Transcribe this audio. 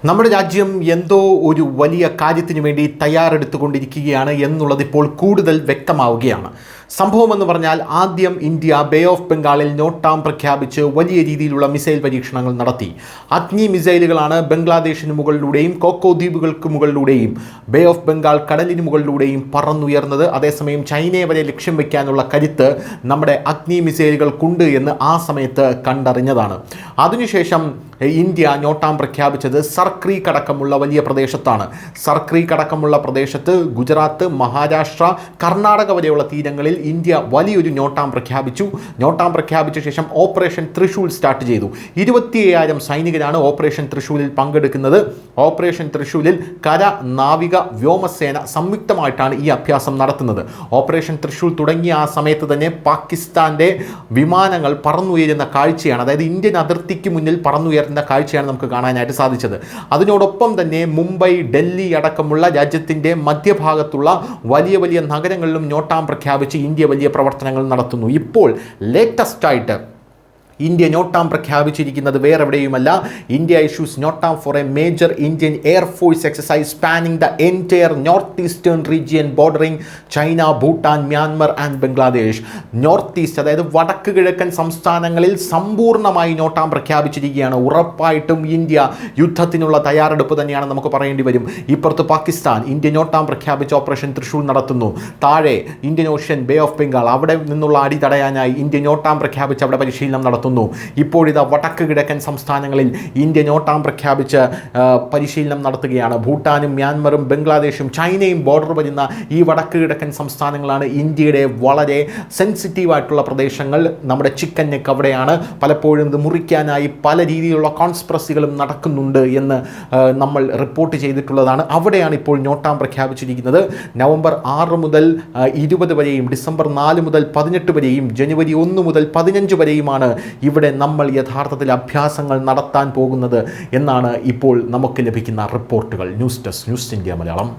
നമ്മുടെ രാജ്യം എന്തോ ഒരു വലിയ കാര്യത്തിന് വേണ്ടി തയ്യാറെടുത്തുകൊണ്ടിരിക്കുകയാണ് എന്നുള്ളത് ഇപ്പോൾ കൂടുതൽ വ്യക്തമാവുകയാണ്. സംഭവം എന്ന് പറഞ്ഞാൽ ആദ്യം ഇന്ത്യ ബേ ഓഫ് ബംഗാളിൽ നോട്ടാം പ്രഖ്യാപിച്ച് വലിയ രീതിയിലുള്ള മിസൈൽ പരീക്ഷണങ്ങൾ നടത്തി. അഗ്നി മിസൈലുകളാണ് ബംഗ്ലാദേശിന് മുകളിലൂടെയും കോക്കോ ദ്വീപുകൾക്ക് മുകളിലൂടെയും ബേ ഓഫ് ബംഗാൾ കടലിന് മുകളിലൂടെയും പറന്നുയർന്നത്. അതേസമയം ചൈനയെ വരെ ലക്ഷ്യം വയ്ക്കാനുള്ള കരുത്ത് നമ്മുടെ അഗ്നി മിസൈലുകൾക്കുണ്ട് എന്ന് ആ സമയത്ത് കണ്ടറിഞ്ഞതാണ്. അതിനുശേഷം ഇന്ത്യ നോട്ടാം പ്രഖ്യാപിച്ചത് സർക്രീക്ക് അടക്കമുള്ള വലിയ പ്രദേശത്താണ്. സർക്രീക്ക് അടക്കമുള്ള പ്രദേശത്ത് ഗുജറാത്ത്, മഹാരാഷ്ട്ര, കർണാടക വരെയുള്ള തീരങ്ങളിൽ ഇന്ത്യ വലിയൊരു നോട്ടാം പ്രഖ്യാപിച്ചു. നോട്ടാം പ്രഖ്യാപിച്ച ശേഷം ഓപ്പറേഷൻ തൃശൂൽ സ്റ്റാർട്ട് ചെയ്തു. 27,000 സൈനികരാണ് ഓപ്പറേഷൻ തൃശൂലിൽ പങ്കെടുക്കുന്നത്. ഓപ്പറേഷൻ തൃശൂലിൽ കര, നാവിക, വ്യോമസേന സംയുക്തമായിട്ടാണ് ഈ അഭ്യാസം നടത്തുന്നത്. ഓപ്പറേഷൻ തൃശൂൽ തുടങ്ങിയ ആ സമയത്ത് തന്നെ പാകിസ്ഥാൻ്റെ വിമാനങ്ങൾ പറന്നുയരുന്ന കാഴ്ചയാണ്, അതായത് ഇന്ത്യൻ അതിർത്തിക്ക് മുന്നിൽ പറന്നുയർന്ന കാഴ്ചയാണ് നമുക്ക് കാണാനായിട്ട് സാധിച്ചത്. അതിനോടൊപ്പം തന്നെ മുംബൈ, ഡൽഹി അടക്കമുള്ള രാജ്യത്തിൻ്റെ മധ്യഭാഗത്തുള്ള വലിയ വലിയ നഗരങ്ങളിലും നോട്ടാം പ്രഖ്യാപിച്ച് ഇന്ത്യ വലിയ പ്രവർത്തനങ്ങൾ നടത്തുന്നു. ഇപ്പോൾ ലേറ്റസ്റ്റ് ആയിട്ട് ഇന്ത്യ നോട്ടാം പ്രഖ്യാപിച്ചിരിക്കുന്നത് വേറെ എവിടെയുമല്ല. India issues NOTAM for a major Indian air force exercise spanning the entire north eastern region bordering China, Bhutan, Myanmar and Bangladesh. North east, അതായത് വടക്ക് കിഴക്കൻ സംസ്ഥാനങ്ങളിൽ സമ്പൂർണ്ണമായി നോട്ടാം പ്രഖ്യാപിച്ചിരിക്കുകയാണ്. ഉറപ്പായിട്ടും ഇന്ത്യ യുദ്ധത്തിനുള്ള തയ്യാറെടുപ്പ് തന്നെയാണ് നമുക്ക് പറയേണ്ടി വരും. ഇപ്പുറത്ത് പാകിസ്ഥാൻ ഇന്ത്യ നോട്ടാം പ്രഖ്യാപിച്ച് ഓപ്പറേഷൻ തൃശൂൽ നടത്തുന്നു. താഴെ Indian ocean, bay of Bengal, അവിടെ നിന്നുള്ള അടി തടയാനായി ഇന്ത്യ നോട്ടാം പ്രഖ്യാപിച്ച് അവിടെ പരിശീലനം നടത്തുന്നു. ഇപ്പോഴിതാ വടക്ക് കിഴക്കൻ സംസ്ഥാനങ്ങളിൽ ഇന്ത്യ നോട്ടാം പ്രഖ്യാപിച്ച് പരിശീലനം നടത്തുകയാണ്. ഭൂട്ടാനും മ്യാൻമറും ബംഗ്ലാദേശും ചൈനയും ബോർഡർ വരുന്ന ഈ വടക്ക് കിഴക്കൻ സംസ്ഥാനങ്ങളാണ് ഇന്ത്യയുടെ വളരെ സെൻസിറ്റീവായിട്ടുള്ള പ്രദേശങ്ങൾ. നമ്മുടെ ചിക്കൻ നെക്ക് അവിടെയാണ്. പലപ്പോഴും ഇത് മുറിക്കാനായി പല രീതിയിലുള്ള കോൺസ്പിറസികളും നടക്കുന്നുണ്ട് എന്ന് നമ്മൾ റിപ്പോർട്ട് ചെയ്തിട്ടുള്ളതാണ്. അവിടെയാണ് ഇപ്പോൾ നോട്ടാം പ്രഖ്യാപിച്ചിരിക്കുന്നത്. നവംബർ 6 മുതൽ 20 വരെയും ഡിസംബർ 4 മുതൽ 18 വരെയും ജനുവരി 1 മുതൽ 15 വരെയുമാണ് ഇവിടെ നമ്മൾ യഥാർത്ഥത്തിൽ അഭ്യാസങ്ങൾ നടത്താൻ പോകുന്നത് എന്നാണ് ഇപ്പോൾ നമുക്ക് ലഭിക്കുന്ന റിപ്പോർട്ടുകൾ. News desk, news India Malayalam.